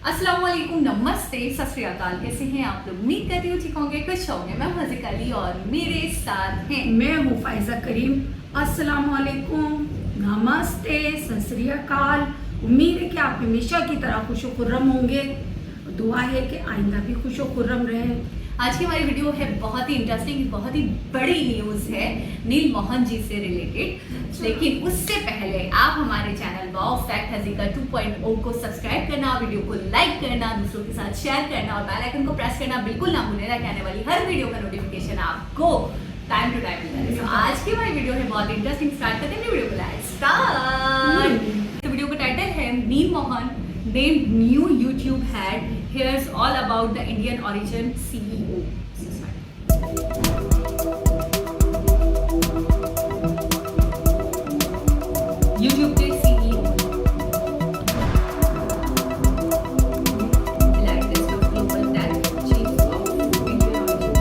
अस्सलाम वालेकुम, नमस्ते, सत श्री अकाल। कैसे हैं आप लोग? उम्मीद करती हूँ ठीक होंगे, खुश होंगे। मैं मज़िक अली और मेरे साथ हैं मैं हूँ फाइजा करीम। अस्सलाम वालेकुम, नमस्ते, सत श्री अकाल। उम्मीद है कि आप हमेशा की तरह खुश खुर्रम होंगे। दुआ है कि आइंदा भी खुश खुर्रम रहे। आज की हमारी वीडियो है बहुत ही इंटरेस्टिंग, बहुत ही बड़ी न्यूज़ है नील मोहन जी से रिलेटेड। लेकिन उससे पहले आप हमारे चैनल वाओ फैक्ट हजीका 2.0 को सब्सक्राइब करना, वीडियो को लाइक करना, दूसरों के साथ शेयर करना और बेल आइकन को प्रेस करना बिल्कुल ना भूलें ताकि आने वाली हर वीडियो का नोटिफिकेशन आपको टाइम टू टाइम मिलता है। तो आज की हमारी वीडियो है बहुत इंटरेस्टिंग। स्टार्ट करते हैं वीडियो को। Let's start. तो वीडियो का टाइटल है नील Mohan named new YouTube head. Here's all about the Indian origin CEO. YouTube के CEO. Latest of global tech chief of Indian origin.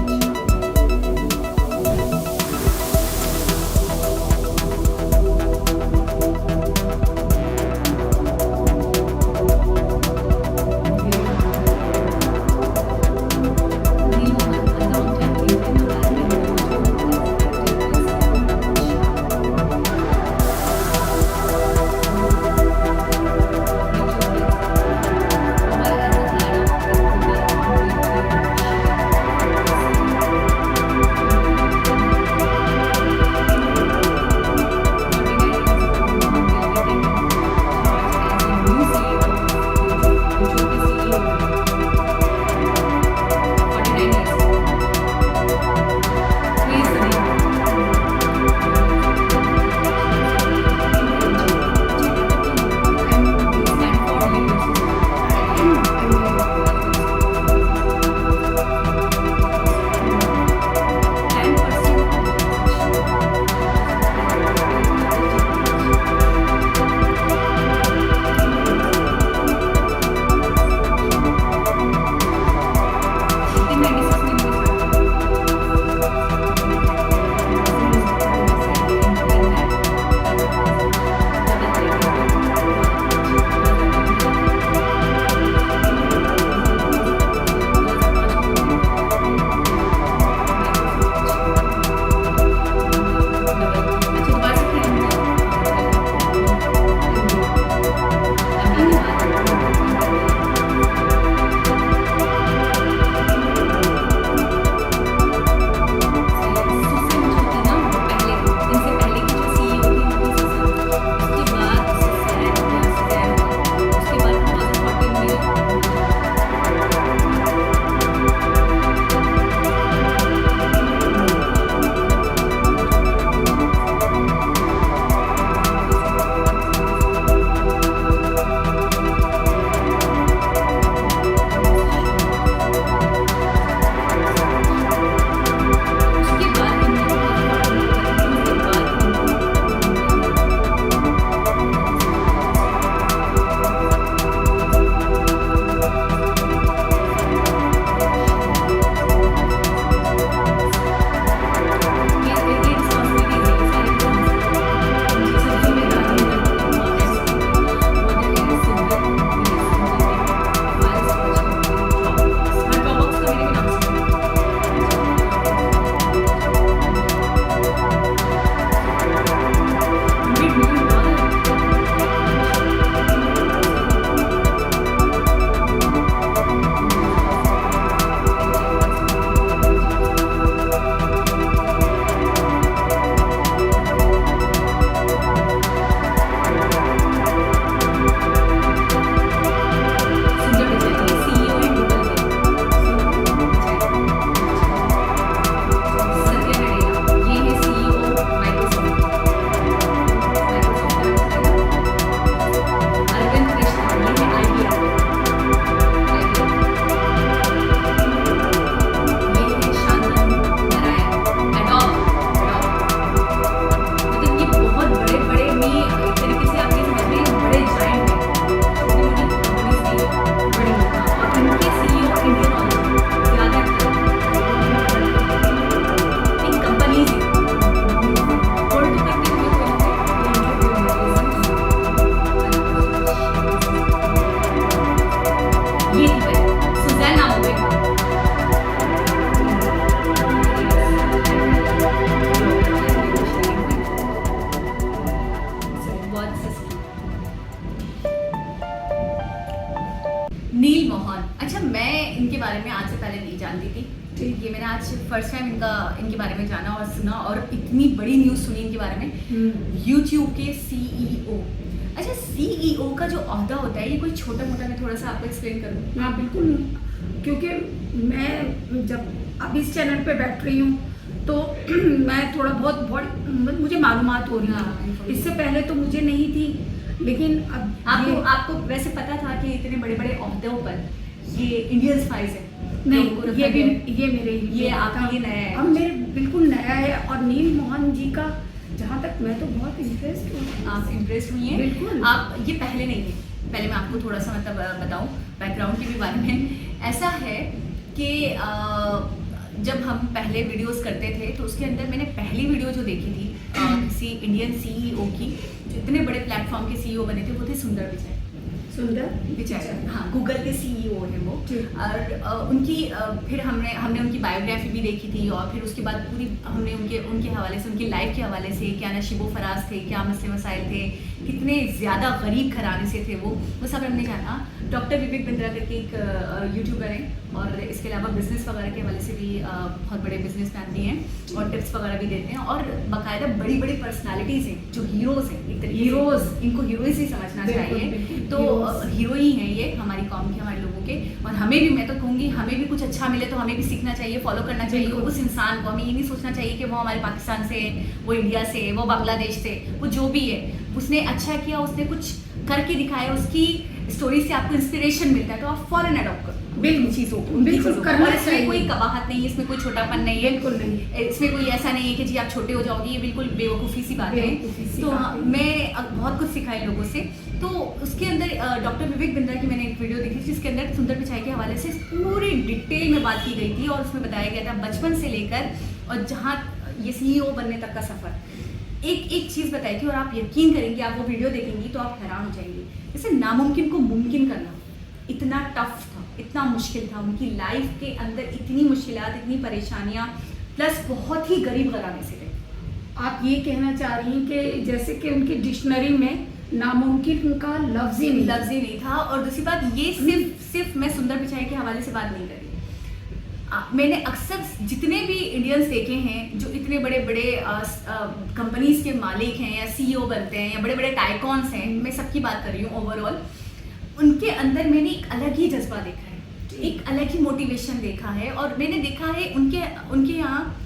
Nil Mohan, a long-time Indian American ये थी मैं, Suzanne नाम हुए नील मोहन। अच्छा, मैं इनके बारे में आज से पहले नहीं जानती थी, ये मैंने आज फर्स्ट टाइम इनके बारे में जाना और सुना, और इतनी बड़ी न्यूज़ सुनी इनके बारे में। यूट्यूब के सीईओ। अच्छा, सीईओ का जो ओहदा होता है ये कोई छोटा मोटा, मैं थोड़ा सा आपको एक्सप्लेन करूँ? हाँ बिल्कुल, क्योंकि मैं जब अब इस चैनल पे बैठ रही हूँ तो मैं थोड़ा बहुत मुझे मालूमात हो रही हाँ, है। इससे पहले तो मुझे नहीं थी, लेकिन अब आपको वैसे पता था कि इतने बड़े बड़े ओहदों पर ये इंडियन स्पाइस है? नहीं, उनको रखा ये गया है। ये मेरे ये आपका ये नया है? अब मेरे बिल्कुल नया है। और नील मोहन जी का जहाँ तक मैं तो बहुत इंटरेस्ट हूँ। आप इम्प्रेस हुई हैं? बिल्कुल। आप ये पहले नहीं है, पहले मैं आपको थोड़ा सा मतलब बताऊं बैकग्राउंड के भी बारे में। ऐसा है कि जब हम पहले वीडियोस करते थे तो उसके अंदर मैंने पहली वीडियो जो देखी थी किसी इंडियन सीईओ की, जो इतने बड़े प्लेटफॉर्म के सीईओ बने थे, वो थे सुंदर पिचाई। सुंदर पिचाई, हाँ, गूगल के सीईओ हैं वो। ठीक। और उनकी फिर हमने उनकी बायोग्राफी भी देखी थी, और फिर उसके बाद पूरी हमने उनके हवाले से, उनकी लाइफ के हवाले से, क्या नशीबो फराज थे, क्या मसले मसाइल थे, कितने ज़्यादा गरीब घराने से थे वो सब हमने जाना। डॉक्टर विवेक बिंद्रा करके एक यूट्यूबर हैं, और इसके अलावा बिजनेस वगैरह के हवाले से भी बहुत बड़े बिजनेसमैन भी हैं, और टिप्स वगैरह भी देते हैं, और बाकायदा बड़ी बड़ी पर्सनालिटीज़ हैं जो हीरोज़ हैं, एक तरीके से हीरोज़, इनको हीरोइज ही समझना बिल्कुल, चाहिए। बिल्कुल, तो हीरो ही हैं ये हमारी कौम के, हमारे लोगों के। और हमें भी, मैं तो कहूँगी, हमें भी कुछ अच्छा मिले तो हमें भी सीखना चाहिए, फॉलो करना चाहिए बिल्कुल। उस इंसान को। हमें ये नहीं सोचना चाहिए कि वो हमारे पाकिस्तान से है, वो इंडिया से है, वो बांग्लादेश से, वो जो भी है, उसने अच्छा किया, उसने कुछ करके दिखाया, उसकी स्टोरी से आपको इंस्पिरेशन मिलता है, तो आप फॉरन अडॉप्ट करो बिल्कुल, चीज़ों को, उनकी बिल्कुल चीज़ों को। करना और इसमें चाहिए। कोई कबाहत नहीं है, इसमें कोई छोटापन नहीं है, बिल्कुल नहीं। इसमें कोई ऐसा नहीं है कि जी आप छोटे हो जाओगे, ये बिल्कुल बेवकूफ़ी सी बात है। बेवकूफ़ी सी तो बात हाँ, है। मैं बहुत कुछ सीखा है लोगों से। तो उसके अंदर डॉक्टर विवेक बिंद्रा की मैंने एक वीडियो देखी थी, जिसके अंदर सुंदर पिचाई के हवाले से पूरी डिटेल में बात की गई थी, और उसमें बताया गया था बचपन से लेकर और जहाँ ये सीईओ बनने तक का सफ़र। एक चीज़ बताई थी, और आप यकीन करेंगे, आप वो वीडियो देखेंगी तो आप हैरान हो जाएंगे। जैसे नामुमकिन को मुमकिन करना इतना टफ था, इतना मुश्किल था। उनकी लाइफ के अंदर इतनी मुश्किलात, इतनी परेशानियाँ, प्लस बहुत ही गरीब घराने से थे। आप ये कहना चाह रही हैं कि जैसे कि उनकी डिक्शनरी में नामुमकिन का लफ्ज ही नहीं था। और दूसरी बात, ये सिर्फ मैं सुंदर पिचाई के हवाले से बात नहीं कर रही। मैंने अक्सर जितने भी इंडियंस देखे हैं जो इतने बड़े बड़े कंपनीज के मालिक हैं या सीईओ बनते हैं या बड़े बड़े टाइकॉन्स हैं, मैं सबकी बात कर रही हूँ ओवरऑल, उनके अंदर मैंने एक अलग ही जज्बा देखा है, एक अलग ही मोटिवेशन देखा है। और मैंने देखा है उनके यहाँ,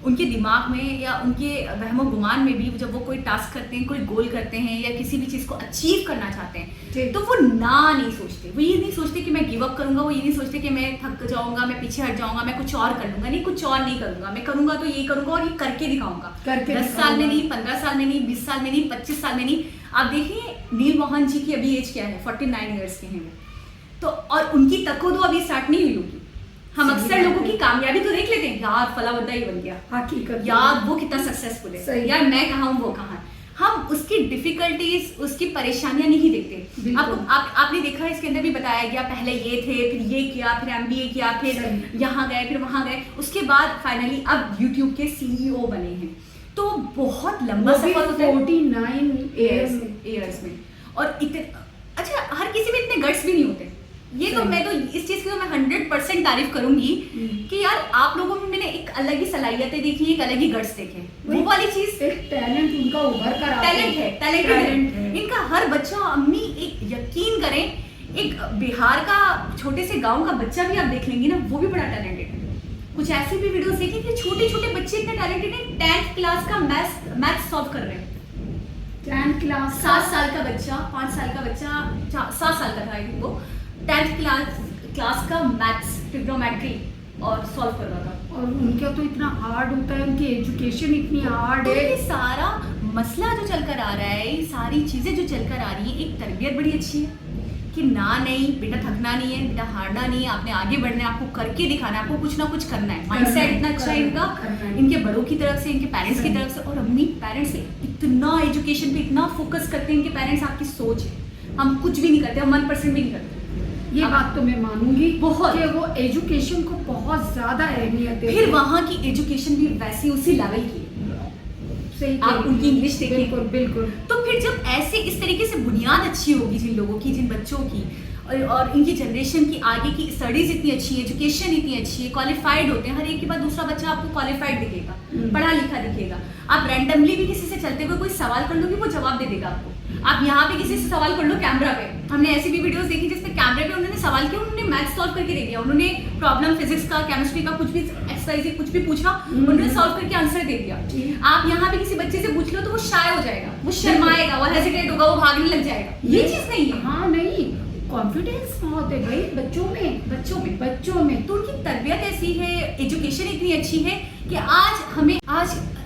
उनके दिमाग में या उनके वहमो गुमान में भी, जब वो कोई टास्क करते हैं, कोई गोल करते हैं या किसी भी चीज़ को अचीव करना चाहते हैं, तो वो ना नहीं सोचते। वो ये नहीं सोचते कि मैं गिव अप करूंगा, वो ये नहीं सोचते कि मैं थक जाऊंगा, मैं पीछे हट जाऊंगा, मैं कुछ और कर लूंगा। नहीं, कुछ और नहीं करूंगा, मैं करूंगा तो ये करूंगा और ये करके दिखाऊंगा। 10 साल में नहीं, 15 साल में नहीं, 20 साल में नहीं, 25 साल में नहीं। आप देखिए नील मोहन जी की अभी एज क्या है, 49 ईयर्स के हैं वो तो, और उनकी तको तो अभी स्टार्ट नहीं हुई होगी। हम अक्सर लोगों की कामयाबी तो देख लेते हैं, यार फला बंदा ही बन गया, हकीकत यार वो कितना सक्सेसफुल है, यार मैं कहाँ हूँ वो कहाँ है। हम उसकी डिफिकल्टीज, उसकी परेशानियां नहीं देखते। आपने देखा, इसके अंदर भी बताया गया, पहले ये थे, फिर ये किया, फिर MBA किया, फिर यहाँ गए, फिर वहाँ गए, उसके बाद फाइनली अब यूट्यूब के CEO बने हैं। तो बहुत लंबा सफर होता है 49 ईयर्स में। और इतने, अच्छा, हर किसी में इतने गट्स भी नहीं होते। ये तो मैं तो इस चीज़ की तो मैं 100% तारीफ करूंगी कि यार आप लोगों में मैंने एक अलग ही सलाहियतें देखी, एक अलग ही गट्स देखे। वो वाली चीज़, एक टैलेंट उनका उभर कर आता है, टैलेंट है इनका। हर बच्चा, अम्मी एक यकीन करें, एक बिहार का छोटे से गांव का बच्चा भी आप देख लेंगी ना, वो भी बड़ा टैलेंटेड है। कुछ ऐसे भी वीडियोस देखी कि छोटे छोटे बच्चे इतने टैलेंटेड हैं, 10th क्लास का मैथ्स सॉल्व कर रहे हैं। 10th क्लास, 7 साल का बच्चा, 5 साल का बच्चा, 7 साल का था वो, 10th क्लास का मैथ्स, ट्रिग्नोमेट्री और सॉल्व कर रहा था। और उनका तो इतना हार्ड होता है, उनकी एजुकेशन इतनी हार्ड तो है। ये सारा मसला जो चलकर आ रहा है, ये सारी चीज़ें जो चलकर आ रही हैं, एक तरबियत बड़ी अच्छी है कि ना, नहीं बेटा, थकना नहीं है, बेटा हारना नहीं है, आपने आगे बढ़ना है, आपको करके दिखाना है, आपको कुछ ना कुछ करना है। माइंडसेट इतना अच्छा है इनका, इनके बड़ों की तरफ से, इनके पेरेंट्स की तरफ से। और अम्मी पेरेंट्स इतना एजुकेशन पे इतना फोकस करते हैं, इनके पेरेंट्स। आपकी सोच है, हम कुछ भी नहीं करते, हम 1% भी नहीं करते। ये बात तो मैं मानूंगी बहुत। कि वो एजुकेशन को बहुत ज्यादा अहमियत है। फिर वहाँ की एजुकेशन भी वैसी उसी लेवल की है। सही आप उनकी इंग्लिश देखिए। बिल्कुल बिल्कुल। तो फिर जब ऐसे इस तरीके से बुनियाद अच्छी होगी जिन लोगों की, जिन बच्चों की, और इनकी जनरेशन की आगे की स्टडीज इतनी अच्छी है, एजुकेशन इतनी अच्छी है, क्वालिफाइड होते हैं, हर एक के बाद दूसरा बच्चा आपको क्वालिफाइड दिखेगा, पढ़ा लिखा दिखेगा। आप रैंडमली भी किसी से चलते हुए कोई सवाल कर लोगे, वो जवाब दे देगा आपको। आप यहाँ पे किसी से सवाल कर लो कैमरा पे, हमने ऐसी भी वीडियोस देखी जिसमें कैमरे पे उन्होंने सवाल किया, उन्होंने मैथ सॉल्व करके दे दिया, उन्होंने प्रॉब्लम फिजिक्स का, केमिस्ट्री का, कुछ भी एक्सरसाइज कुछ भी पूछा, उन्होंने सॉल्व करके आंसर दे दिया। आप यहाँ पे किसी बच्चे से पूछ लो तो वो शाय हो जाएगा, वो शर्माएगा, वो हेजिटेट होगा, वो भागने लग जाएगा। ये चीज नहीं है। हाँ नहीं, कॉन्फिडेंस बहुत है भाई बच्चों में। तो उनकी तरबियत ऐसी है, एजुकेशन इतनी अच्छी है कि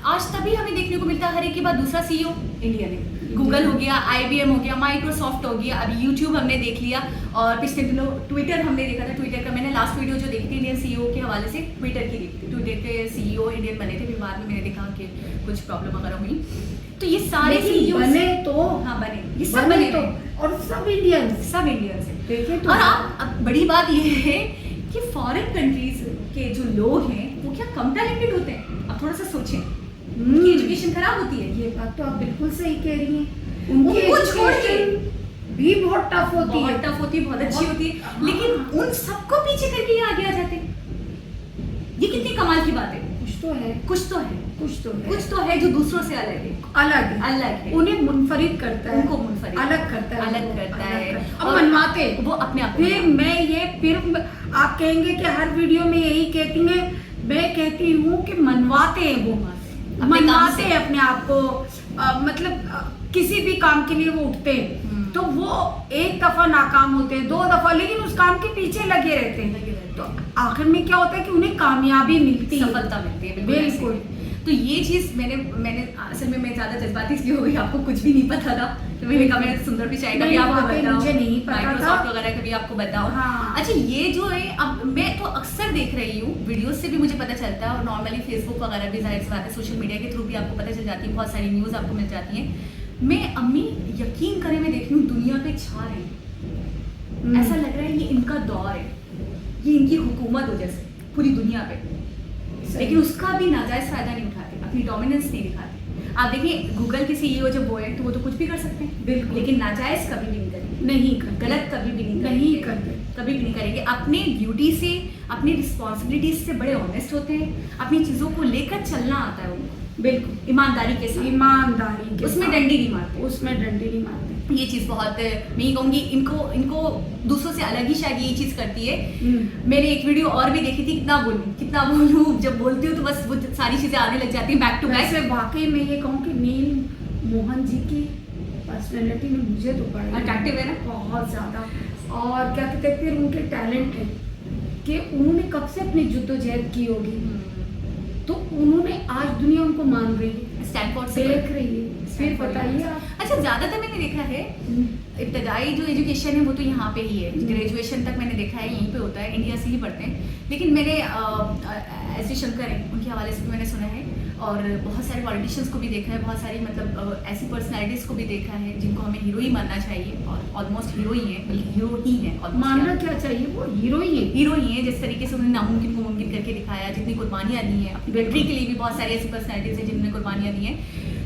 आज तभी हमें देखने को मिलता है हर एक के बाद दूसरा सीईओ इंडिया में। गूगल हो गया, IBM हो गया, माइक्रोसॉफ्ट हो गया, अभी यूट्यूब हमने देख लिया, और पिछले दिनों ट्विटर हमने देखा था। ट्विटर का मैंने लास्ट वीडियो जो देखी थी इंडियन सीईओ के हवाले से, ट्विटर की देखी थी। ट्विटर के सीईओ इंडियन बने थे, फिर बाद में मैंने देखा कि कुछ प्रॉब्लम वगैरह हुई। तो ये सारे सीईओ बने तो हाँ बने, ये सब बने तो, और सब इंडियन से देखे तो। और अब बड़ी बात ये है कि फॉरेन कंट्रीज के जो लोग हैं वो क्या कम टैलेंटेड होते हैं? अब थोड़ा सा सोचें, उनकी एजुकेशन खराब होती है। ये बात तो आप बिल्कुल सही कह रही हैं। उनकी उनको छोड़ के एजुकेशन भी बहुत टफ होती है, बहुत अच्छी होती है, हाँ। लेकिन उन सबको पीछे करके ये आगे आ जाते हैं। ये कितनी कमाल की बात है। कुछ तो है जो दूसरों से अलग है। उन्हें मुनफरिद करता है, उनको मुनफरिद अलग करता है। अब और मनवाते वो अपने आप फिर आप कहेंगे कि हर वीडियो में यही कहती हैं, मैं कहती हूँ कि मनवाते हैं, वो मनवाते हैं अपने आप को। मतलब किसी भी काम के लिए वो उठते हैं तो वो एक दफा नाकाम होते हैं, 2 दफा, लेकिन उस काम के पीछे लगे रहते हैं। तो आखिर में क्या होता है कि उन्हें कामयाबी मिलती है, सफलता मिलती है। बिल्कुल। तो ये चीज मैंने असल में मैं ज्यादा जज्बाती इसलिए हो गई, आपको कुछ भी नहीं पता था तो मैंने कहा मैं सुंदर पिचाई का भी आपको बताऊं, मुझे नहीं पता था, माइक्रोसॉफ्ट वगैरह का भी आपको बताऊं। हाँ। अच्छा, ये जो है, अब मैं तो अक्सर देख रही हूँ, वीडियोस से भी मुझे पता चलता है, और नॉर्मली फेसबुक वगैरह भी जाहिर सी बात है, सोशल मीडिया के थ्रू भी आपको पता चल जाती है, बहुत सारी न्यूज़ आपको मिल जाती है। मैं अम्मी यकीन करें, मैं देख रही हूँ दुनिया पे छा रही, ऐसा लग रहा है ये इनका दौर है, ये इनकी हुकूमत हो जैसे पूरी दुनिया पे, लेकिन उसका भी नाजायज फायदा नहीं उठाते, अपनी डोमिनेंस नहीं दिखाते। आप देखिए गूगल के सीईओ जब वो है तो वो तो कुछ भी कर सकते हैं, बिल्कुल, लेकिन नाजायज कभी भी नहीं करेंगे, नहीं करते, गलत कभी भी नहीं नहीं करेंगे, करते, कभी भी नहीं करेंगे। अपने ड्यूटी से, अपनी रिस्पॉन्सिबिलिटीज से बड़े ऑनेस्ट होते हैं, अपनी चीज़ों को लेकर चलना आता है उनको, बिल्कुल ईमानदारी के साथ, उसमें साथ। डंडी नहीं मारते, उसमें डंडी नहीं मारते। ये चीज़ बहुत, मैं ये कहूँगी इनको दूसरों से अलग ही शायद ये चीज़ करती है। मैंने एक वीडियो और भी देखी थी, कितना बोलूँ, जब बोलती हूँ तो बस वो सारी चीज़ें आने लग जाती हैं बैक टू बैक। वैसे वाकई में ये कहूँ कि नील मोहन जी की पर्सनैलिटी में मुझे तो बड़ा अट्रैक्टिव है ना, बहुत ज़्यादा। और क्या कहते हैं, फिर उनके टैलेंट है कि उन्होंने कब से अपनी जद्दोजहद की होगी, तो उन्होंने आज दुनिया उनको मान रही है, स्टैनफोर्ड से देख रही है। फिर बताइए आप। अच्छा, ज़्यादातर मैंने देखा है इब्तदाई जो एजुकेशन है वो तो यहाँ पे ही है, ग्रेजुएशन तक मैंने देखा है यहीं पे होता है, इंडिया से ही पढ़ते हैं। लेकिन मैंने ऐसे शंकर हैं उनके हवाले से भी मैंने सुना है, और बहुत सारे पॉलिटिशियंस को भी देखा है, बहुत सारी मतलब ऐसी पर्सनैलिटीज़ को भी देखा है जिनको हमें हीरो ही मानना चाहिए, और ऑलमोस्ट हीरो ही है, बल्कि हीरो ही है। मानना क्या चाहिए, वो हीरो ही है। जिस तरीके से उन्होंने नामुमकिन को मुमकिन करके दिखाया, जितनी कुर्बानियाँ दी हैं अपनी कंट्री के लिए भी, बहुत सारी ऐसी पर्सनैलिटीज़ हैं जिन्होंने कुर्बानियाँ दी हैं।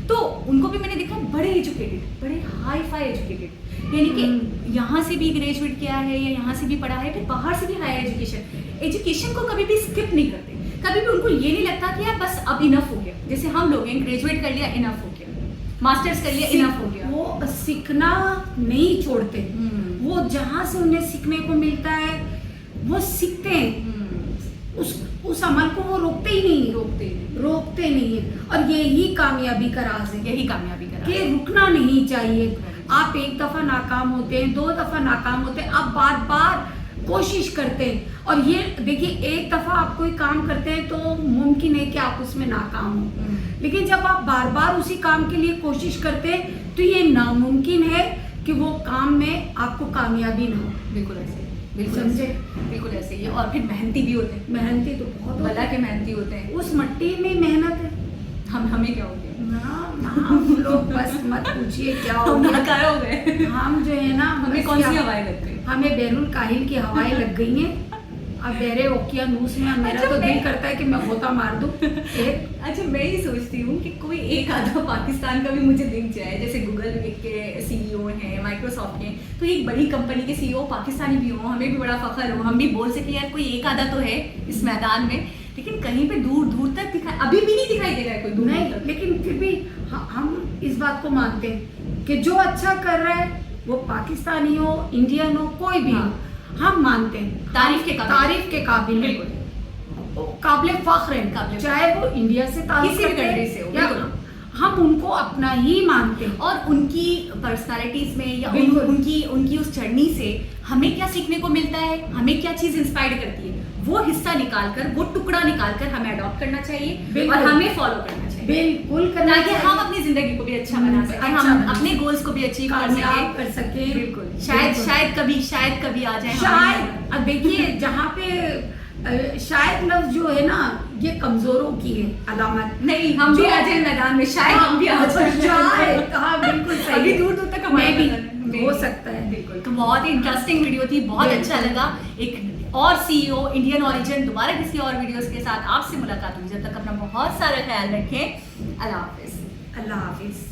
तो उनको भी मैंने देखा बड़े एजुकेटेड, बड़े हाई फाई एजुकेटेड, यानी कि यहाँ से भी ग्रेजुएट किया है या यहाँ से भी पढ़ा है, फिर बाहर से भी हायर एजुकेशन को कभी भी स्किप नहीं करते। कभी भी उनको ये नहीं लगता कि यार बस अब इनफ हो गया, जैसे हम लोग हैं, ग्रेजुएट कर लिया इनफ हो गया, मास्टर्स कर लिया इनफ हो गया। वो सीखना नहीं छोड़ते, वो जहाँ से उन्हें सीखने को मिलता है वो सीखते हैं, उस अमल को वो रोकते नहीं है। और यही कामयाबी का राज है, कि रुकना नहीं चाहिए। आप एक दफा नाकाम होते हैं, 2 दफा नाकाम होते हैं, आप बार बार कोशिश करते हैं। और ये देखिए, एक दफा आप कोई काम करते हैं तो मुमकिन है कि आप उसमें नाकाम हो, लेकिन जब आप बार बार उसी काम के लिए कोशिश करते हैं तो ये नामुमकिन है कि वो काम में आपको कामयाबी ना हो। बिल्कुल ऐसे, बिल्कुल ऐसे ही है। और फिर मेहनती भी होते हैं, मेहनती तो बहुत भला के मेहनती होते हैं। उस मिट्टी में मेहनत है। हमें क्या हो गया, हम लोग बस मत पूछिए क्या हो गया, हो गए। हम जो है ना, हमें कौन सी हवाएं लगती है, हमें बैरुल काहिल की हवाएं लग गई हैं। अब बहरे ओकियानूस में मेरा अच्छा, तो दिल मैं- करता है कि मैं गोता मार दूं एक। अच्छा, मैं ही सोचती हूँ कि कोई एक आधा पाकिस्तान का भी मुझे दिख जाए, जैसे गूगल के सीईओ हैं, माइक्रोसॉफ्ट के, तो एक बड़ी कंपनी के सीईओ पाकिस्तानी भी हो, हमें भी बड़ा फख्र हो, हम भी बोल सके यार कोई एक आधा तो है इस मैदान में। लेकिन कहीं पे दूर दूर तक दिखाई, अभी भी नहीं दिखाई दे रहा है कोई दूर नहीं, दूर तक। लेकिन फिर भी हम इस बात को मानते हैं कि जो अच्छा कर रहा है वो पाकिस्तानी हो, इंडियन हो, कोई भी हो, हाँ। हम मानते हैं, तारीफ के काबिल। तारीफ के काबिल है, बिल्कुल। वो काबिल फख्र है, काबिल चाहे वो इंडिया से ताल्लुक किसी भी रखते हैं country से हो, या बिल्कुल। हम उनको अपना ही मानते हैं। और उनकी पर्सनालिटीज में या बिल्कुल। उनकी उस जर्नी से हमें क्या सीखने को मिलता है, हमें क्या चीज इंस्पायर करती है, वो हिस्सा निकालकर, वो टुकड़ा निकालकर हमें अडॉप्ट करना चाहिए बिल्कुल। और हमें फॉलो करना चाहिए, बिल्कुल करना ताकि चाहिए। हम अपनी जिंदगी को भी अच्छा बना सकें, अच्छा हम बना अपने सकें। गोल्स को भी अचीव कर कामयाब सकें। कर सके। बिल्कुल। शायद कभी आ जाए शायद अब देखिए जहाँ पे शायद लफ्ज जो है ना ये कमजोरों की है अलामत। नहीं, हम भी जो- आ जाए मैदान में, शायद हम भी आ जाए। शायद, हाँ बिल्कुल सही अभी है। दूर दूर तक हमारे मैं भी, मैदान में। हो सकता है। बिल्कुल। तो बहुत ही इंटरेस्टिंग वीडियो थी, बहुत बिल्कुल। अच्छा लगा। एक और सीईओ इंडियन ओरिजिन दोबारा किसी और वीडियोस के साथ आपसे मुलाकात होगी। जब तक अपना बहुत सारा ख्याल रखें। अल्लाह हाफिज। अल्लाह हाफिज।